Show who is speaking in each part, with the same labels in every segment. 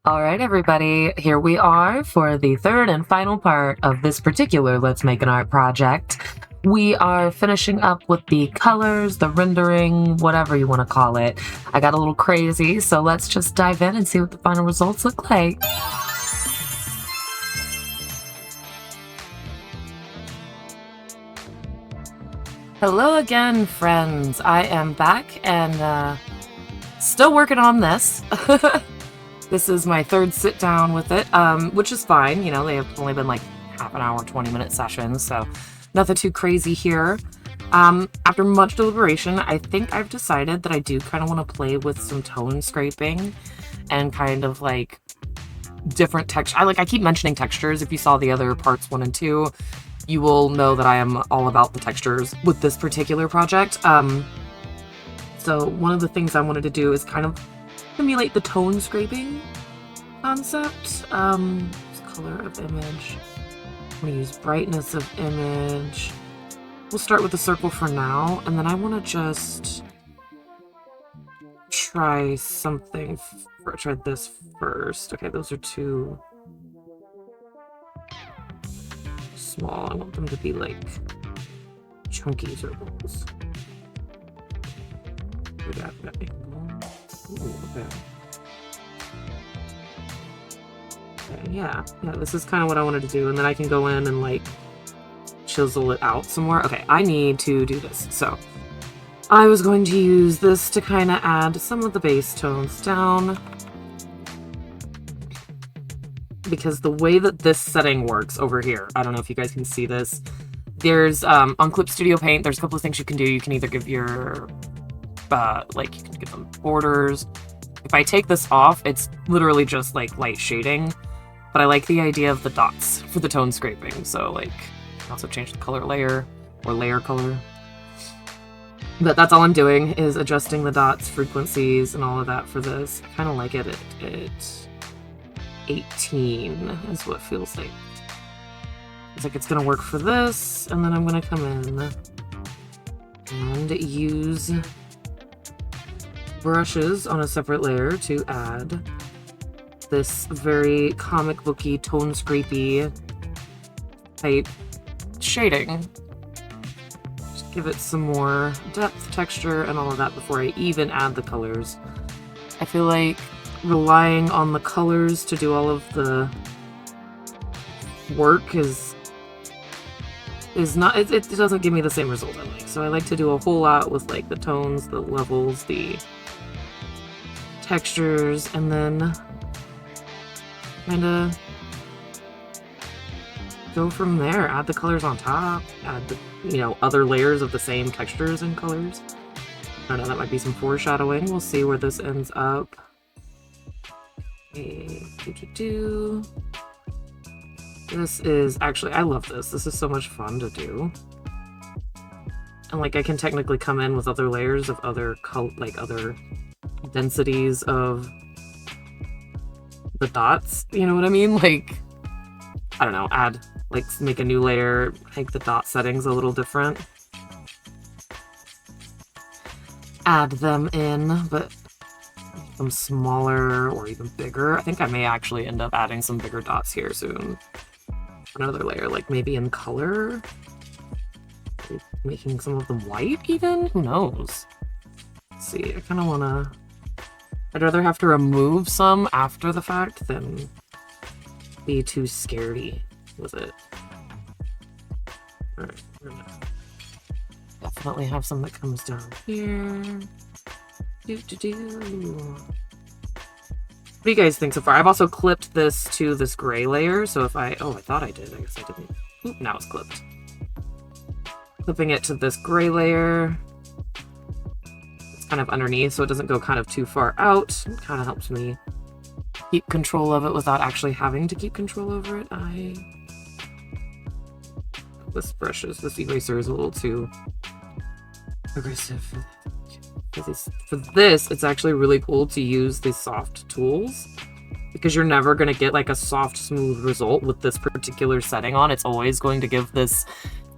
Speaker 1: All right, everybody, here we are for the third and final part of this particular Let's Make an Art project. We are finishing up with the colors, the rendering, whatever you want to call it. I got a little crazy, so let's just dive in and see what the final results look like. Hello again, friends. I am back and still working on this. This is my third sit down with it, which is fine. You know, they have only been like half an hour, 20-minute sessions, so nothing too crazy here. After much deliberation, I think I've decided that I do kind of want to play with some tone scraping and kind of like different texture. I keep mentioning textures. If you saw the other parts 1 and 2, you will know that I am all about the textures with this particular project. So one of the things I wanted to do is kind of simulate the tone scraping concept. Color of image. I'm going to use brightness of image. We'll start with the circle for now, and then I want to just try something. Try this first. Okay, those are too small. I want them to be like chunky circles. Ooh, okay. Okay, yeah, this is kind of what I wanted to do, and then I can go in and like chisel it out some more. Okay, I need to do this, so I was going to use this to kind of add some of the base tones down, because the way that this setting works over here, I don't know if you guys can see this, there's on Clip Studio Paint, there's a couple of things you can do. You can either give your you can give them borders. If I take this off, it's literally just like light shading, but I like the idea of the dots for the tone scraping. So like, also change the color layer or layer color. But that's all I'm doing is adjusting the dots, frequencies, and all of that for this. I kind of like it at 18 is what it feels like. It's like it's gonna work for this, and then I'm gonna come in and use brushes on a separate layer to add this very comic booky, tone scrapey type shading. Just give it some more depth, texture, and all of that before I even add the colors. I feel like relying on the colors to do all of the work is not, it doesn't give me the same result I like. So I like to do a whole lot with like the tones, the levels, the textures, and then kind of go from there. Add the colors on top, add the, other layers of the same textures and colors. I don't know, that might be some foreshadowing. We'll see where this ends up. Okay, This is actually, I love this. This is so much fun to do. And like I can technically come in with other layers of other other densities of the dots, you know what I mean? Like, I don't know, add, like, make a new layer, make the dot settings a little different. Add them in, but make them smaller or even bigger. I think I may actually end up adding some bigger dots here soon. Another layer, like maybe in color? Making some of them white even? Who knows? Let's see, I kind of want to... I'd rather have to remove some after the fact than be too scaredy with it. Alright, we're gonna definitely have some that comes down here. What do you guys think so far? I've also clipped this to this gray layer, so if I thought I did, I guess I didn't. Oop, now it's clipped. Clipping it to this gray layer. It's kind of underneath, so it doesn't go kind of too far out. It kind of helps me keep control of it without actually having to keep control over it. This eraser is a little too aggressive. For this, it's actually really cool to use these soft tools, because you're never going to get like a soft, smooth result with this particular setting on. It's always going to give this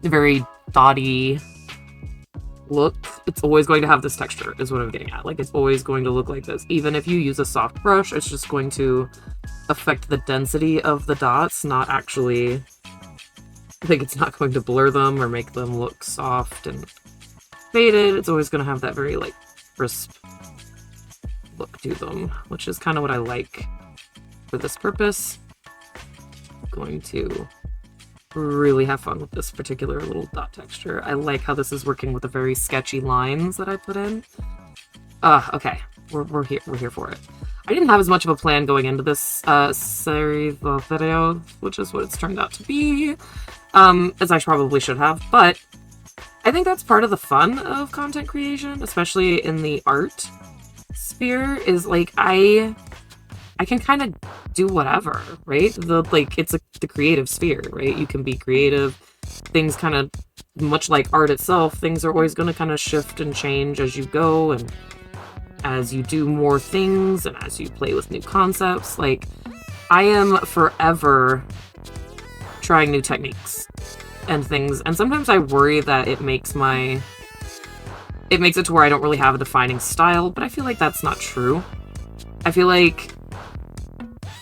Speaker 1: very dotty, look, it's always going to have this texture, is what I'm getting at. Like, it's always going to look like this. Even if you use a soft brush, it's just going to affect the density of the dots, not actually... I think it's not going to blur them or make them look soft and faded. It's always going to have that very, like, crisp look to them, which is kind of what I like for this purpose. I'm going to really have fun with this particular little dot texture. I like how this is working with the very sketchy lines that I put in. Okay, we're here for it. I didn't have as much of a plan going into this series of video, which is what it's turned out to be, as I probably should have, but I think that's part of the fun of content creation, especially in the art sphere, is like I can kind of do whatever, right? It's the creative sphere, right? You can be creative. Things kind of, much like art itself, things are always going to kind of shift and change as you go, and as you do more things, and as you play with new concepts. Like, I am forever trying new techniques and things, and sometimes I worry that it makes it to where I don't really have a defining style, but I feel like that's not true. I feel like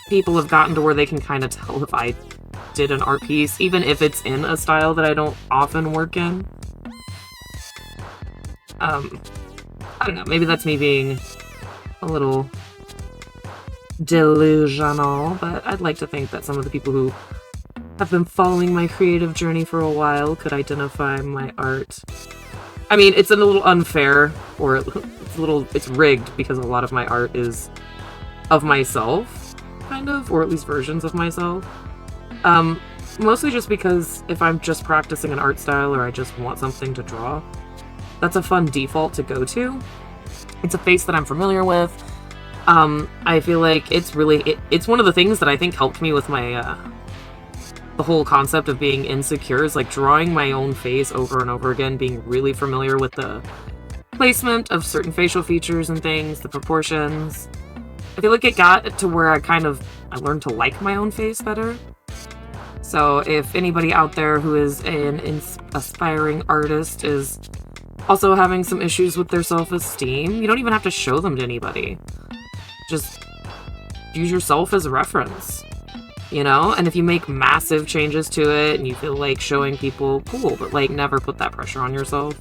Speaker 1: people have gotten to where they can kind of tell if I did an art piece, even if it's in a style that I don't often work in. I don't know, maybe that's me being a little delusional, but I'd like to think that some of the people who have been following my creative journey for a while could identify my art. I mean, it's a little unfair, or it's rigged, because a lot of my art is of myself, kind of, or at least versions of myself. Mostly just because if I'm just practicing an art style, or I just want something to draw, that's a fun default to go to. It's a face that I'm familiar with. I feel like it's one of the things that I think helped me with my, the whole concept of being insecure, is like drawing my own face over and over again, being really familiar with the placement of certain facial features and things, the proportions. I feel like it got to where I learned to like my own face better. So if anybody out there who is an aspiring artist is also having some issues with their self-esteem, you don't even have to show them to anybody. Just use yourself as a reference, you know? And if you make massive changes to it and you feel like showing people, cool, but like never put that pressure on yourself.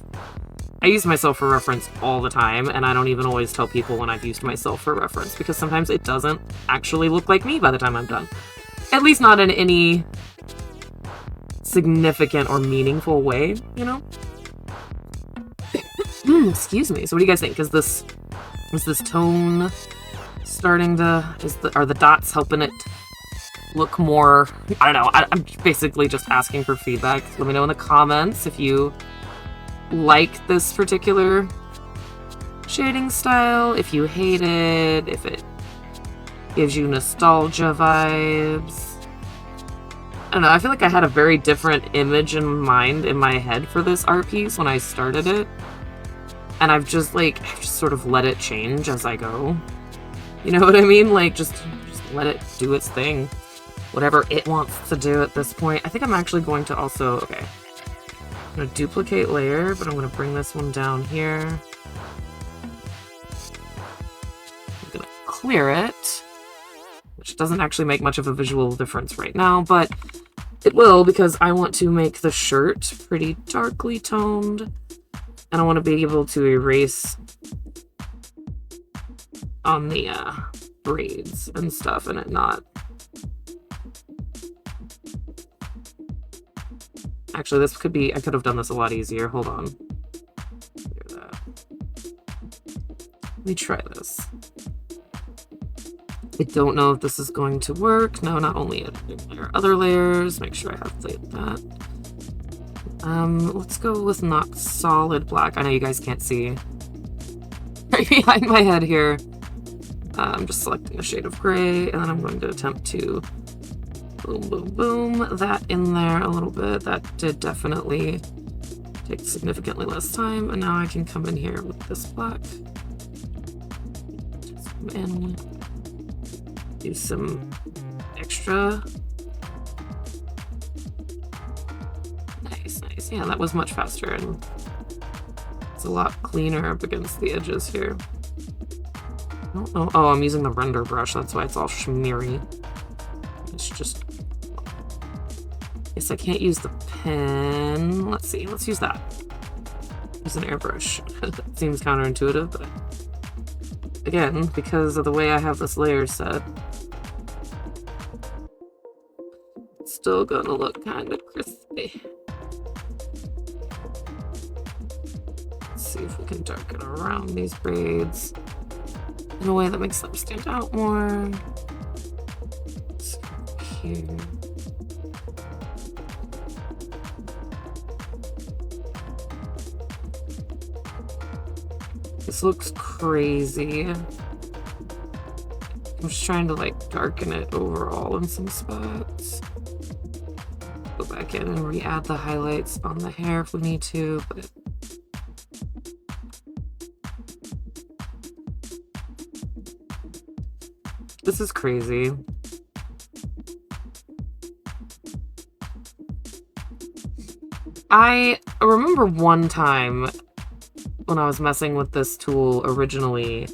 Speaker 1: I use myself for reference all the time, and I don't even always tell people when I've used myself for reference, because sometimes it doesn't actually look like me by the time I'm done. At least not in any significant or meaningful way, you know? Excuse me. So what do you guys think? Is this tone starting to... are the dots helping it look more... I don't know. I'm basically just asking for feedback. Let me know in the comments if you like this particular shading style, if you hate it, if it gives you nostalgia vibes. I don't know, I feel like I had a very different image in mind in my head for this art piece when I started it. And I've just sort of let it change as I go. You know what I mean? Like, just let it do its thing. Whatever it wants to do at this point. I think I'm actually going to also... Okay. I'm going to duplicate layer, but I'm going to bring this one down here. I'm going to clear it, which doesn't actually make much of a visual difference right now, but it will, because I want to make the shirt pretty darkly toned, and I want to be able to erase on the braids and stuff, and it not... Actually, this could be... I could have done this a lot easier. Hold on. Clear that. Let me try this. I don't know if this is going to work. No, not only editing layer, other layers. Make sure I have that. Let's go with not solid black. I know you guys can't see right behind my head here. I'm just selecting a shade of gray, and then I'm going to attempt to boom, boom, boom that in there a little bit. That did definitely take significantly less time, and now I can come in here with this black. Zoom in. Do some extra. Nice. Yeah, that was much faster. And It's a lot cleaner up against the edges here. I don't know. Oh, I'm using the render brush. That's why it's all shimmery. It's just... Guess I can't use the pen. Let's see. Let's use that. Use an airbrush. That seems counterintuitive, but... Again, because of the way I have this layer set, it's still gonna look kind of crispy. Let's see if we can darken around these braids in a way that makes them stand out more. Let's go here. This looks crazy. I'm just trying to like darken it overall in some spots. Go back in and re-add the highlights on the hair if we need to, but this is crazy. I remember one time when I was messing with this tool originally,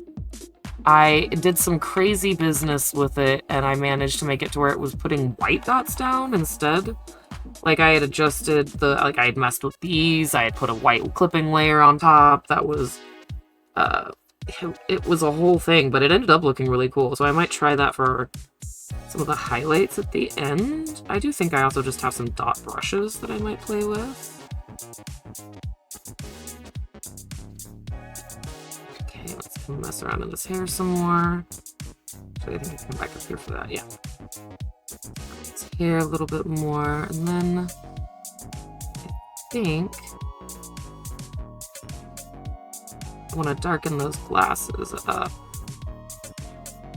Speaker 1: I did some crazy business with it and I managed to make it to where it was putting white dots down instead. Like I had adjusted I had messed with these, I had put a white clipping layer on top that was, it was a whole thing, but it ended up looking really cool. So I might try that for some of the highlights at the end. I do think I also just have some dot brushes that I might play with. Let's mess around in this hair some more. Actually, I think I can come back up here for that, yeah. This hair a little bit more, and then I think I want to darken those glasses up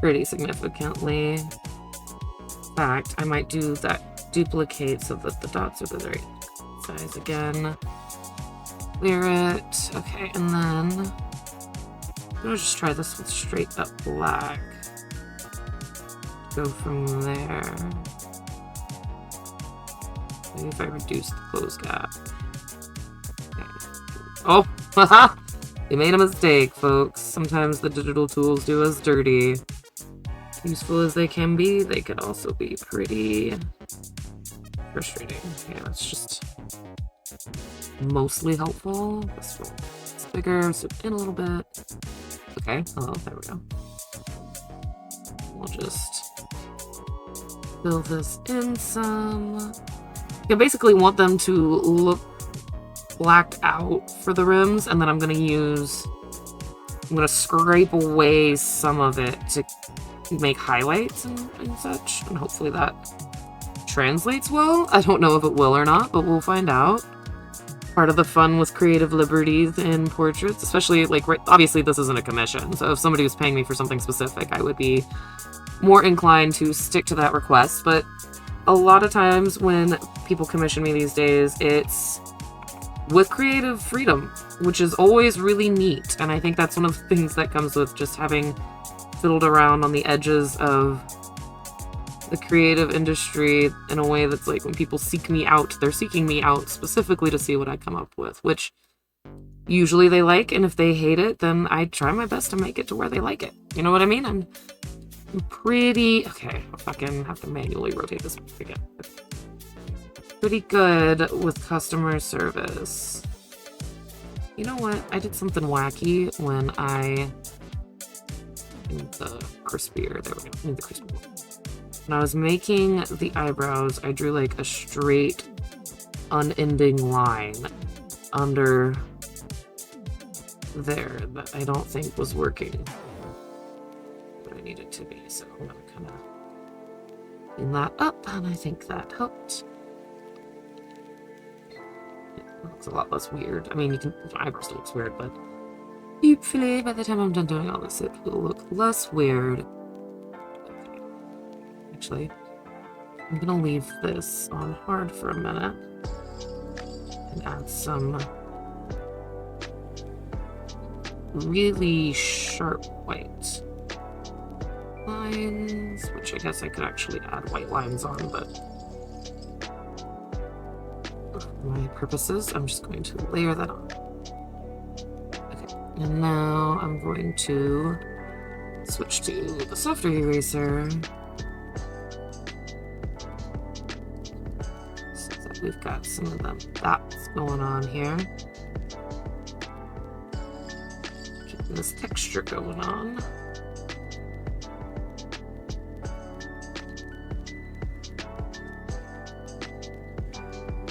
Speaker 1: pretty significantly. In fact, I might do that duplicate so that the dots are the right size again. Clear it. Okay, and then I'm gonna just try this with straight up black. Go from there. Maybe if I reduce the close gap. Okay. Oh! Haha! They made a mistake, folks. Sometimes the digital tools do us dirty. Useful as they can be, they can also be pretty frustrating. Yeah, it's just mostly helpful. This one's bigger, zoom in a little bit. Okay, oh, there we go. We'll just fill this in some. I basically want them to look blacked out for the rims, and then I'm gonna scrape away some of it to make highlights and such, and hopefully that translates well. I don't know if it will or not, but we'll find out. Part of the fun with creative liberties in portraits, especially like obviously this isn't a commission, so if somebody was paying me for something specific, I would be more inclined to stick to that request. But a lot of times when people commission me these days, it's with creative freedom, which is always really neat. And I think that's one of the things that comes with just having fiddled around on the edges of the creative industry in a way that's like when people seek me out, they're seeking me out specifically to see what I come up with, which usually they like, and if they hate it, then I try my best to make it to where they like it. You know what I mean? I'm pretty... Okay, I'll fucking have to manually rotate this again. Pretty good with customer service. You know what? I did something wacky when I... the crispier. There we go. I need the crispy one. When I was making the eyebrows, I drew like a straight, unending line under there that I don't think was working what I needed to be. So I'm gonna kind of clean that up, and I think that helped. It looks a lot less weird. I mean, you can, my eyebrow still looks weird, but hopefully by the time I'm done doing all this, it will look less weird. Actually, I'm gonna leave this on hard for a minute and add some really sharp white lines, which I guess I could actually add white lines on, but for my purposes, I'm just going to layer that on. And now I'm going to switch to the softer eraser. So that we've got some of them dots going on here. Keeping this texture going on.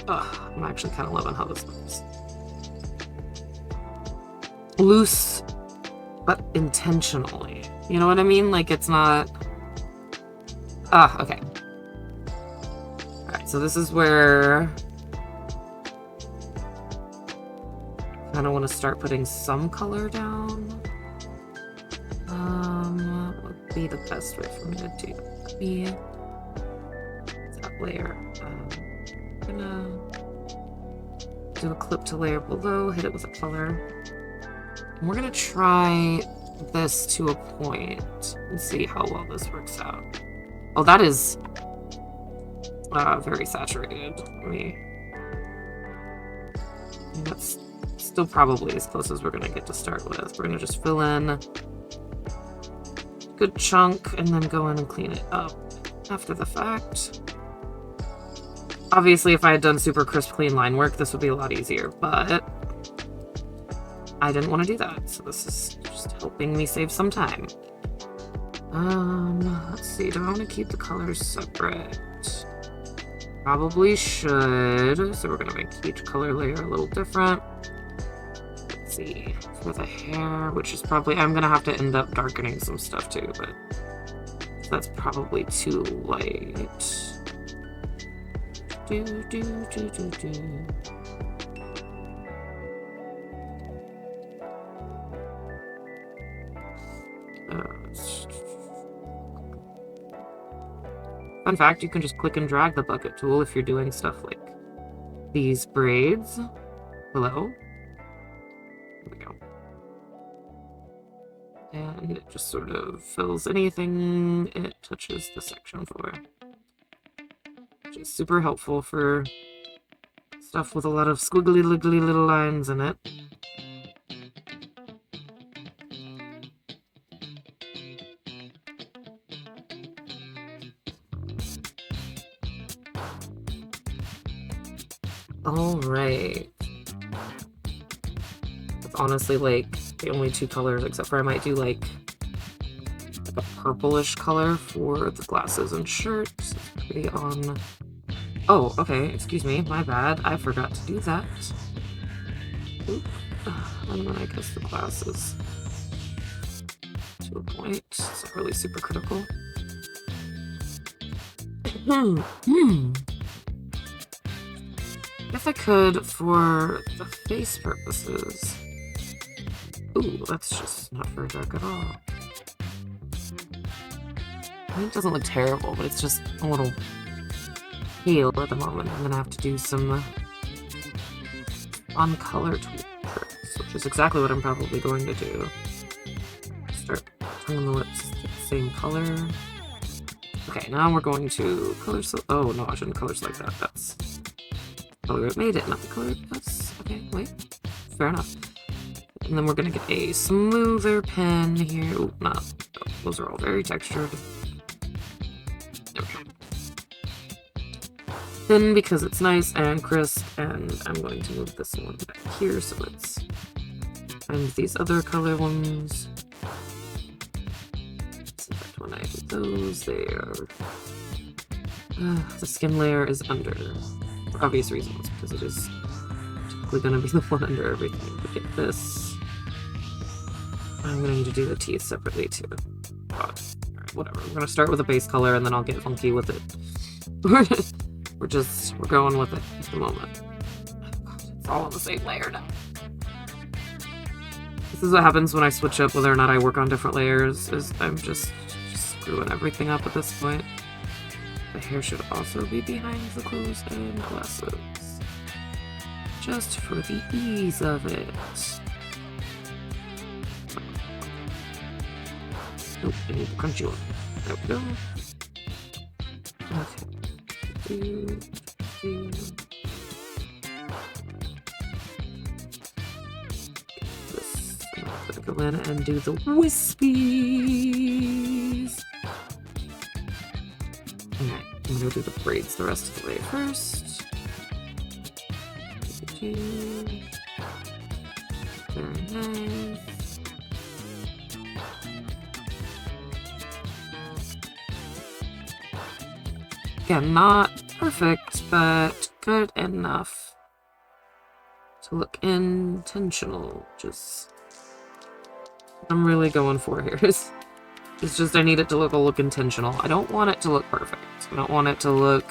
Speaker 1: Ugh, I'm actually kind of loving how this looks. Loose, but intentionally. You know what I mean? Like, it's not... Ah, okay. Alright, so this is where... I kind of want to start putting some color down. What would be the best way for me to do that layer? I'm gonna do a clip to layer below, hit it with a color. And we're gonna try this to a point and see how well this works out. Oh, that is very saturated for me. And that's still probably as close as we're gonna get to start with. We're gonna just fill in a good chunk and then go in and clean it up after the fact. Obviously, if I had done super crisp, clean line work, this would be a lot easier, but I didn't want to do that, so this is just helping me save some time. Let's see, do I want to keep the colors separate? Probably should, so we're going to make each color layer a little different. Let's see, for the hair, which is probably, I'm going to have to end up darkening some stuff too, but that's probably too light. Fun fact, you can just click and drag the bucket tool if you're doing stuff like these braids. Hello? There we go. And it just sort of fills anything it touches the section for. Which is super helpful for stuff with a lot of squiggly, wiggly little lines in it. Alright. It's honestly like the only two colors, except for I might do like a purplish color for the glasses and shirts. It's pretty on... Oh, okay, excuse me, my bad. I forgot to do that. Oop. And then I guess the glasses to a point. It's not really super critical. If I could, for the face purposes... Ooh, that's just not very dark at all. I mean, it doesn't look terrible, but it's just a little pale at the moment. I'm gonna have to do some on color tricks, which is exactly what I'm probably going to do. Start turning the lips to the same color. Okay, now we're going to color... Oh, no, I shouldn't color select that. That's... color it made it, not the color that's... Okay, wait. Fair enough. And then we're gonna get a smoother pen here. Oh, no. Oh, those are all very textured. There we go. Thin because it's nice and crisp, and I'm going to move this one back here so it's... and these other color ones. So that when I do those, they are... the skin layer is under. For obvious reasons, because it is typically going to be the one under everything. But get this. I'm going to need to do the teeth separately too. But, alright, whatever. We're going to start with a base color and then I'll get funky with it. we're going with it at the moment. It's all on the same layer now. This is what happens when I switch up whether or not I work on different layers, is I'm just screwing everything up at this point. The hair should also be behind the clothes and glasses. Just for the ease of it. Nope, I need the crunchy one. There we go. Okay. This go in and do the wispies. Alright, I'm gonna do the braids the rest of the way first. Very nice. Again, not perfect, but good enough to look intentional, which is what I'm really going for here. It's just I need it to look intentional. I don't want it to look perfect. I don't want it to look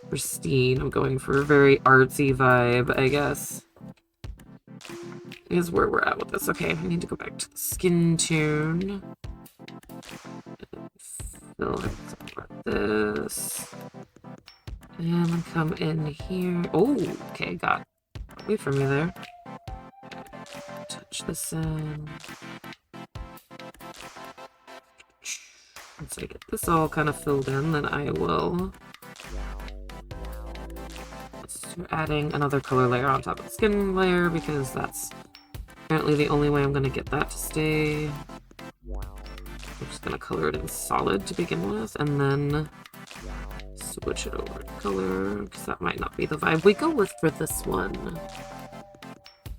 Speaker 1: pristine. I'm going for a very artsy vibe, I guess. Is where we're at with this. Okay, I need to go back to the skin tune. Fill in some more of this. And come in here. Oh, okay, got away from me there. Touch this in. Once I get this all kind of filled in, then I will start adding another color layer on top of the skin layer, because that's apparently the only way I'm going to get that to stay. I'm just going to color it in solid to begin with, and then switch it over to color, because that might not be the vibe we go with for this one.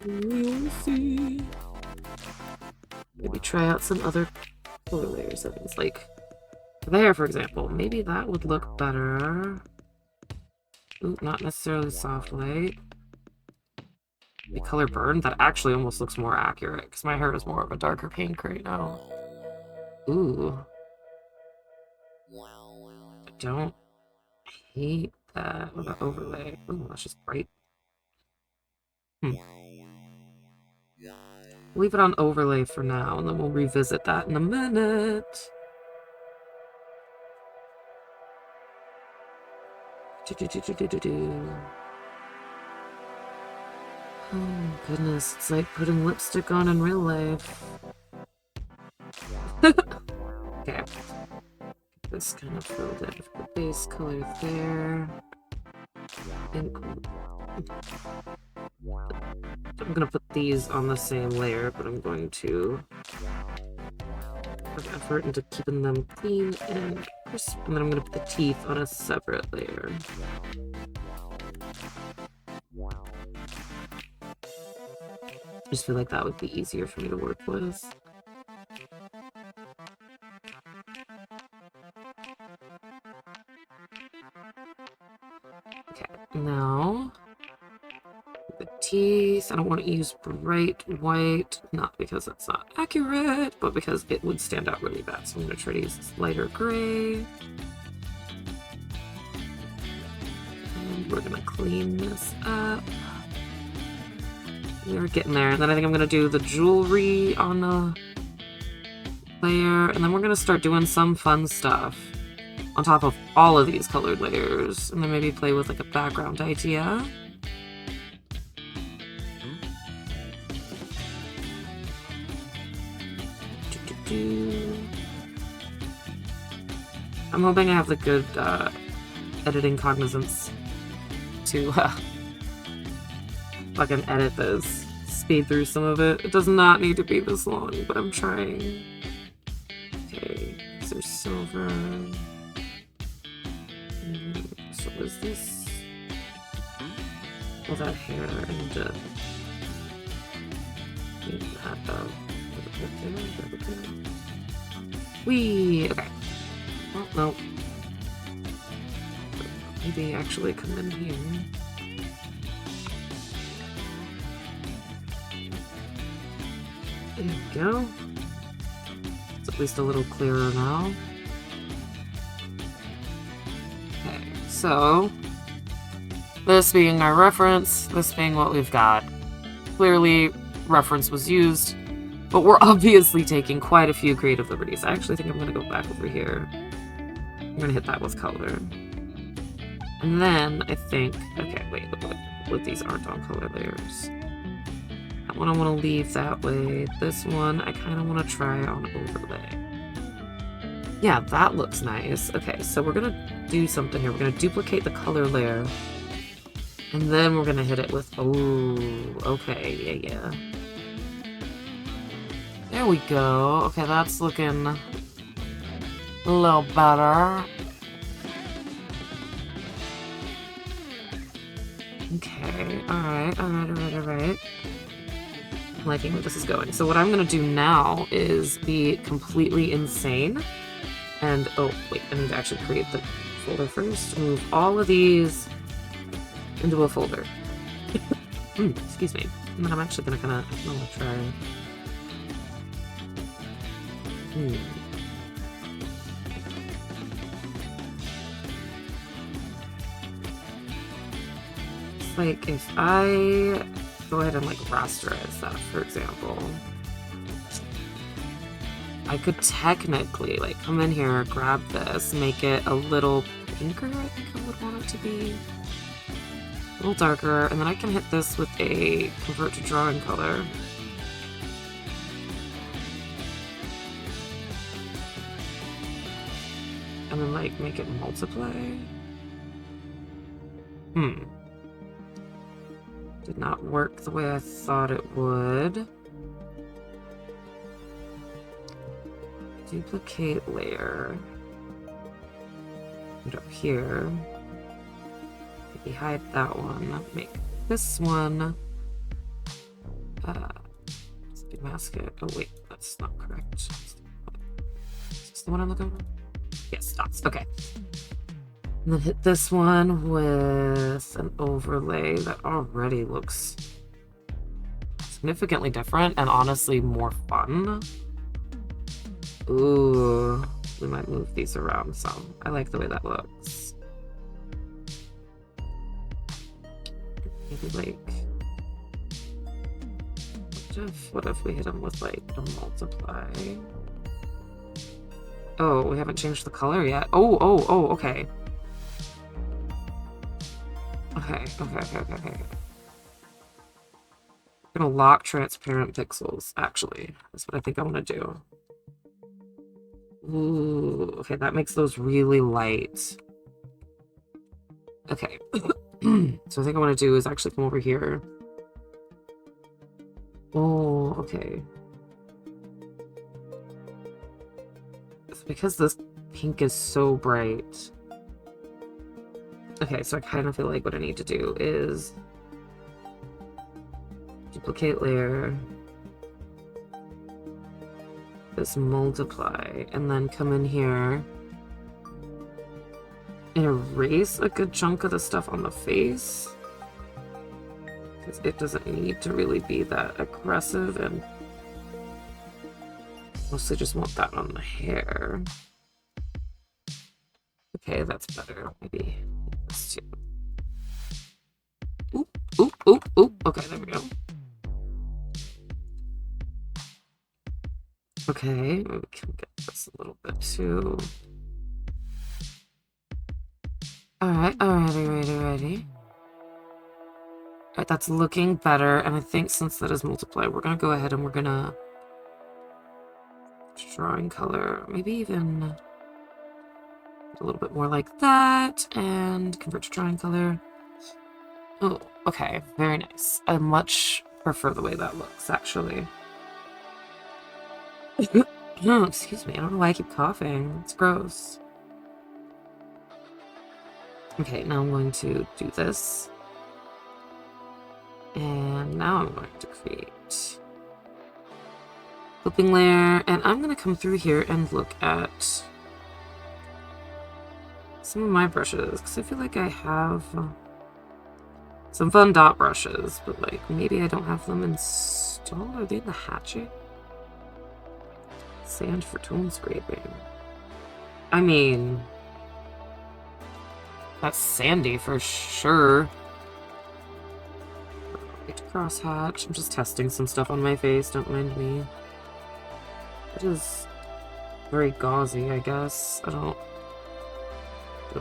Speaker 1: We'll see. Maybe try out some other color layer settings, like there, for example. Maybe that would look better. Ooh, not necessarily soft light. The color burn, that actually almost looks more accurate, because my hair is more of a darker pink right now. Ooh. I don't hate that with an overlay. Ooh, that's just bright. Leave it on overlay for now, and then we'll revisit that in a minute. Oh goodness, it's like putting lipstick on in real life. Okay. Get this kind of filled in with the base color there. And I'm gonna put these on the same layer, but I'm going to put effort into keeping them clean and crisp, and then I'm gonna put the teeth on a separate layer. I just feel like that would be easier for me to work with. Okay, now the teeth. I don't want to use bright white, not because it's not accurate, but because it would stand out really bad. So I'm going to try to use this lighter gray. And we're going to clean this up. We're getting there. And then I think I'm going to do the jewelry on the layer. And then we're going to start doing some fun stuff on top of all of these colored layers. And then maybe play with like a background idea. I'm hoping I have the good editing cognizance to fucking edit this, speed through some of it. It does not need to be this long, but I'm trying. Okay, so there's silver. So what is this? All that hair and that up. Whee! Okay. Oh, no. Maybe actually come in here. There you go. It's at least a little clearer now. Okay, so this being our reference, this being what we've got. Clearly, reference was used, but we're obviously taking quite a few creative liberties. I actually think I'm going to go back over here. I'm going to hit that with color. And then I think, okay, wait, these aren't on color layers. That one I want to leave that way. This one I kind of want to try on overlay. Yeah, that looks nice. Okay, so we're going to do something here. We're going to duplicate the color layer. And then we're going to hit it with, oh, okay, yeah. There we go. Okay, that's looking a little better. Okay, alright. I'm liking where this is going. So what I'm gonna do now is be completely insane. And, oh, wait, I need to actually create the folder first. Move all of these into a folder. Excuse me. And then I'm actually gonna kinda, I'm gonna try. It's like if I go ahead and like rasterize that, for example, I could technically like come in here, grab this, make it a little pinker, I think I would want it to be. A little darker, and then I can hit this with a convert to drawing color. And then like make it multiply. Did not work the way I thought it would. Duplicate layer. And up here. Maybe hide that one. Make this one. Let's mask it. Oh wait, that's not correct. Is this the one I'm looking for? Yes, dots. Okay. And then hit this one with an overlay that already looks significantly different and honestly more fun. Ooh, we might move these around some. I like the way that looks. Maybe like, what if we hit them with like a multiply? Oh, we haven't changed the color yet. Oh, okay. Okay. I'm gonna lock transparent pixels, actually. That's what I think I want to do. Ooh, okay, that makes those really light. Okay. So I think I want to do is actually come over here. Oh, okay. It's because this pink is so bright. Okay, so I kind of feel like what I need to do is duplicate layer, this multiply, and then come in here and erase a good chunk of the stuff on the face, because it doesn't need to really be that aggressive, and mostly just want that on the hair. Okay, that's better. Maybe this too. Oop. Okay, there we go. Okay, maybe we can get this a little bit too. Alright, alrighty. Alright, that's looking better, and I think since that is multiply, we're gonna go ahead and we're gonna drawing color, maybe even a little bit more like that, and convert to drawing color. Oh, okay, very nice. I much prefer the way that looks, actually. No, excuse me, I don't know why I keep coughing. It's gross. Okay, now I'm going to do this. And now I'm going to create clipping layer, and I'm going to come through here and look at some of my brushes, because I feel like I have some fun dot brushes, but like maybe I don't have them installed. Are they in the hatchet? Sand for tone scraping. I mean, that's sandy for sure. Crosshatch. I'm just testing some stuff on my face, don't mind me. It is very gauzy, I guess. I don't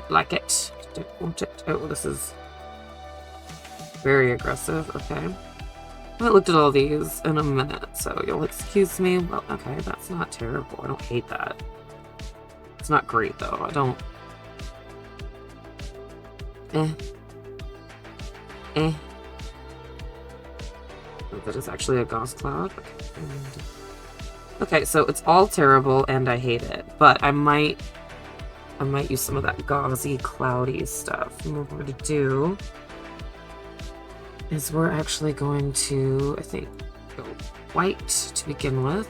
Speaker 1: like it. Don't want it. Oh, this is very aggressive. Okay. I haven't looked at all these in a minute, so you'll excuse me. Well, okay, that's not terrible. I don't hate that. It's not great, though. I don't... That is actually a gauze cloud. Okay. And Okay, so it's all terrible and I hate it, but I might use some of that gauzy, cloudy stuff. And what we're going to do is we're actually going to, I think, go white to begin with.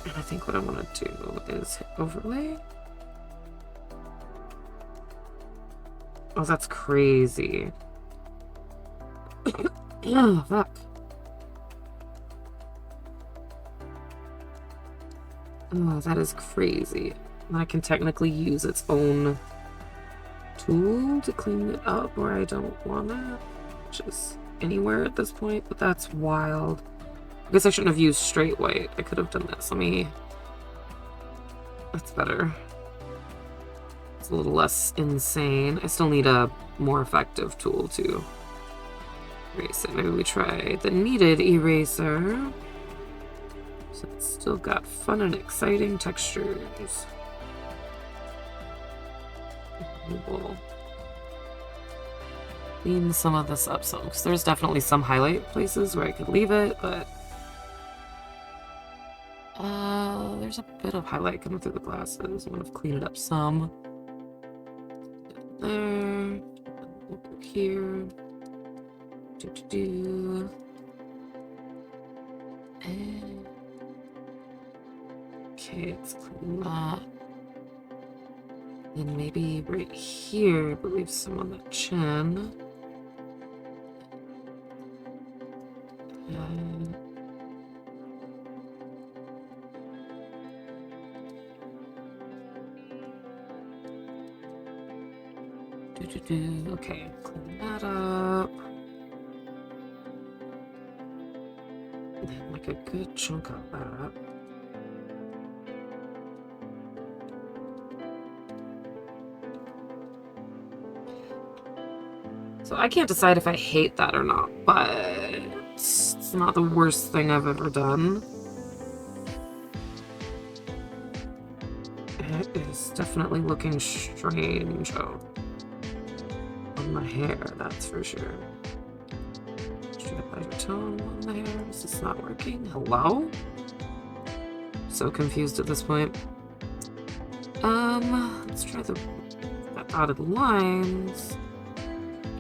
Speaker 1: And I think what I want to do is hit overlay. Oh, that's crazy. Oh, fuck. Oh, that is crazy. And I can technically use its own tool to clean it up where I don't want it, which is anywhere at this point, but that's wild. I guess I shouldn't have used straight white. I could have done this. Let me... That's better. It's a little less insane. I still need a more effective tool to erase it. Maybe we try the kneaded eraser. So it's still got fun and exciting textures. We'll clean some of this up some, because there's definitely some highlight places where I could leave it, but there's a bit of highlight coming through the glasses. I'm gonna clean it up some. There, over here. And okay, let's clean that. Then maybe right here, but leave some on the chin. Okay, clean that up. Then like a good chunk of that. So I can't decide if I hate that or not, but it's not the worst thing I've ever done. It is definitely looking strange. Oh, on my hair, that's for sure. Try to lighter tone on the hair. Is this not working? Hello? So confused at this point. Let's try the dotted lines.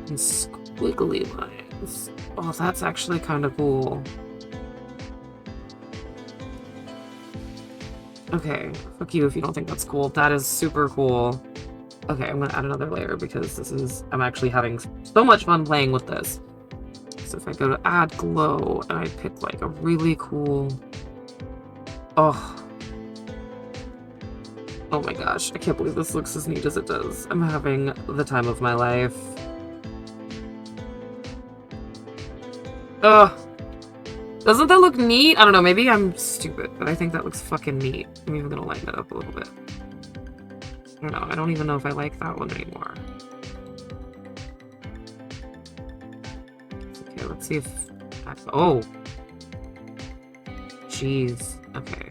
Speaker 1: And squiggly lines. Oh, that's actually kind of cool. Okay, fuck you if you don't think that's cool. That is super cool. Okay, I'm gonna add another layer because I'm actually having so much fun playing with this. So if I go to add glow and I pick like a really cool... Oh my gosh, I can't believe this looks as neat as it does. I'm having the time of my life. Ugh. Doesn't that look neat? I don't know, maybe I'm stupid, but I think that looks fucking neat. I'm even gonna lighten it up a little bit. I don't know, I don't even know if I like that one anymore. Okay, let's see if... Oh! Jeez. Okay.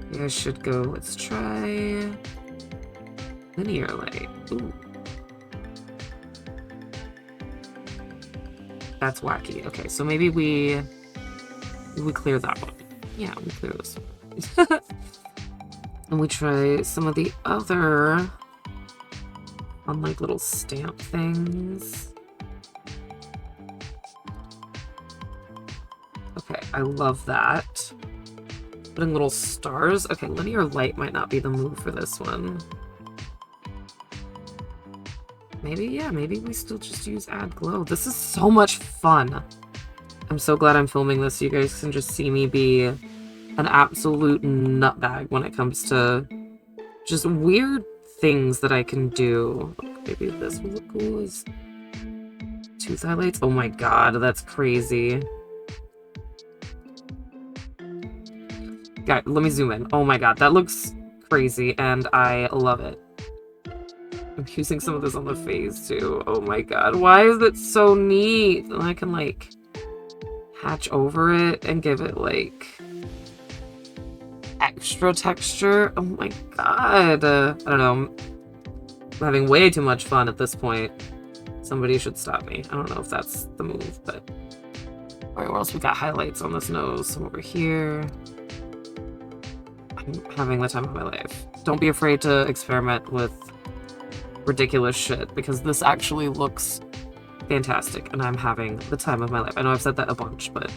Speaker 1: Maybe I should go, let's try... linear light. Ooh. That's wacky. Okay, so maybe we clear that one. Yeah, we clear this one. And we try some of the other on like little stamp things. Okay, I love that. Putting little stars. Okay, linear light might not be the move for this one. Maybe, yeah, maybe we still just use add glow. This is so much fun. I'm so glad I'm filming this so you guys can just see me be an absolute nutbag when it comes to just weird things that I can do. Maybe this will look cool as tooth highlights. Oh my god, that's crazy. God, let me zoom in. Oh my god, that looks crazy and I love it. I'm using some of this on the face too. Oh my god, why is it so neat? And I can like hatch over it and give it like extra texture. Oh my god. I don't know. I'm having way too much fun at this point. Somebody should stop me. I don't know if that's the move, but Alright, what else we got? Highlights on this nose. So over here. I'm having the time of my life. Don't be afraid to experiment with ridiculous shit, because this actually looks fantastic, and I'm having the time of my life. I know I've said that a bunch, but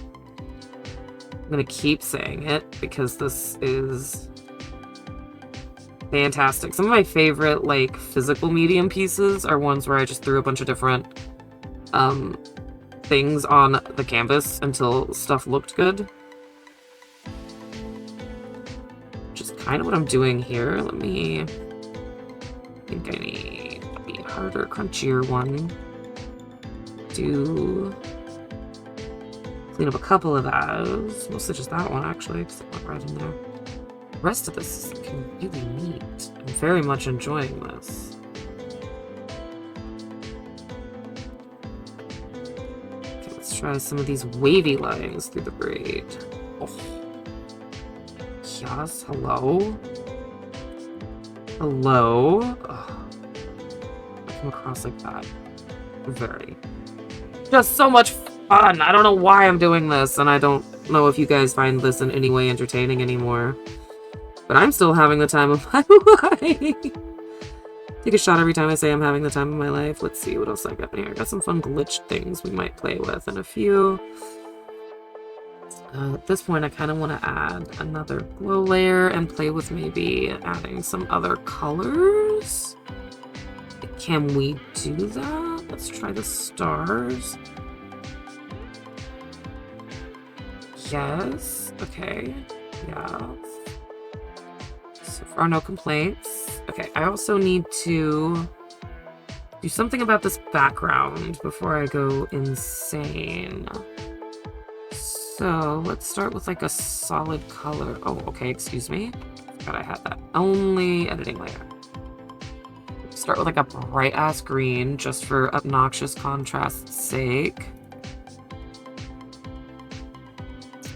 Speaker 1: I'm gonna keep saying it because this is fantastic. Some of my favorite, like, physical medium pieces are ones where I just threw a bunch of different things on the canvas until stuff looked good. Which is kind of what I'm doing here. Let me... I think I need a harder, crunchier one. Clean up a couple of those. Mostly just that one, actually, because it went right in there. The rest of this is looking really neat. I'm very much enjoying this. Okay, let's try some of these wavy lines through the braid. Oh. Yes, hello? Hello? Oh. I come across like that. Very. Just so much fun! I don't know why I'm doing this, and I don't know if you guys find this in any way entertaining anymore. But I'm still having the time of my life. Take a shot every time I say I'm having the time of my life. Let's see what else I got in here. I got some fun glitched things we might play with, and a few. At this point, I kind of want to add another glow layer and play with maybe adding some other colors. Can we do that? Let's try the stars. Yes. Okay. Yeah. So far, no complaints. Okay, I also need to do something about this background before I go insane. So let's start with like a solid color. Oh, okay, excuse me. Forgot I had that. Only editing layer. Start with like a bright ass green just for obnoxious contrast's sake.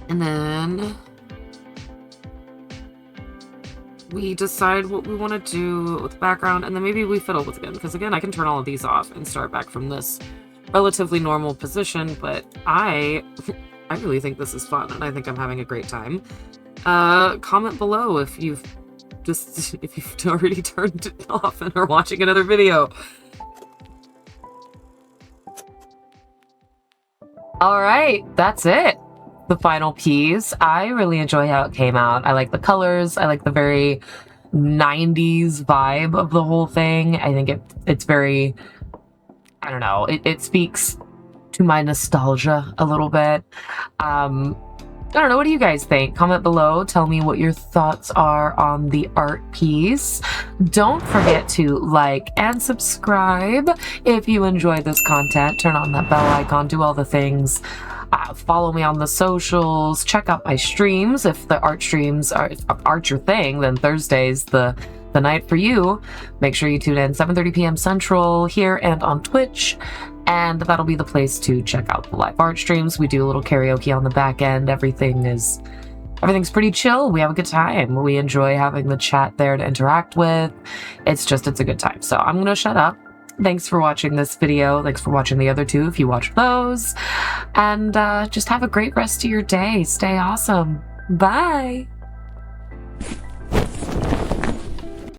Speaker 1: And then we decide what we want to do with the background, and then maybe we fiddle with it again, because again, I can turn all of these off and start back from this relatively normal position, but I really think this is fun, and I think I'm having a great time. Comment below if you've already turned it off and are watching another video. All right, that's it. The final piece. I really enjoy how it came out. I like the colors. I like the very 90s vibe of the whole thing. I think it's very, I don't know, it speaks to my nostalgia a little bit. I don't know, what do you guys think? Comment below, tell me what your thoughts are on the art piece. Don't forget to like and subscribe if you enjoy this content. Turn on that bell icon, do all the things. Follow me on the socials, check out my streams. If the art streams are your thing, then Thursday's the night for you. Make sure you tune in 7:30 p.m. Central here and on Twitch. And that'll be the place to check out the live art streams. We do a little karaoke on the back end. Everything's pretty chill. We have a good time. We enjoy having the chat there to interact with. It's a good time. So I'm gonna shut up. Thanks for watching this video. Thanks for watching the other two if you watched those. And just have a great rest of your day. Stay awesome. Bye.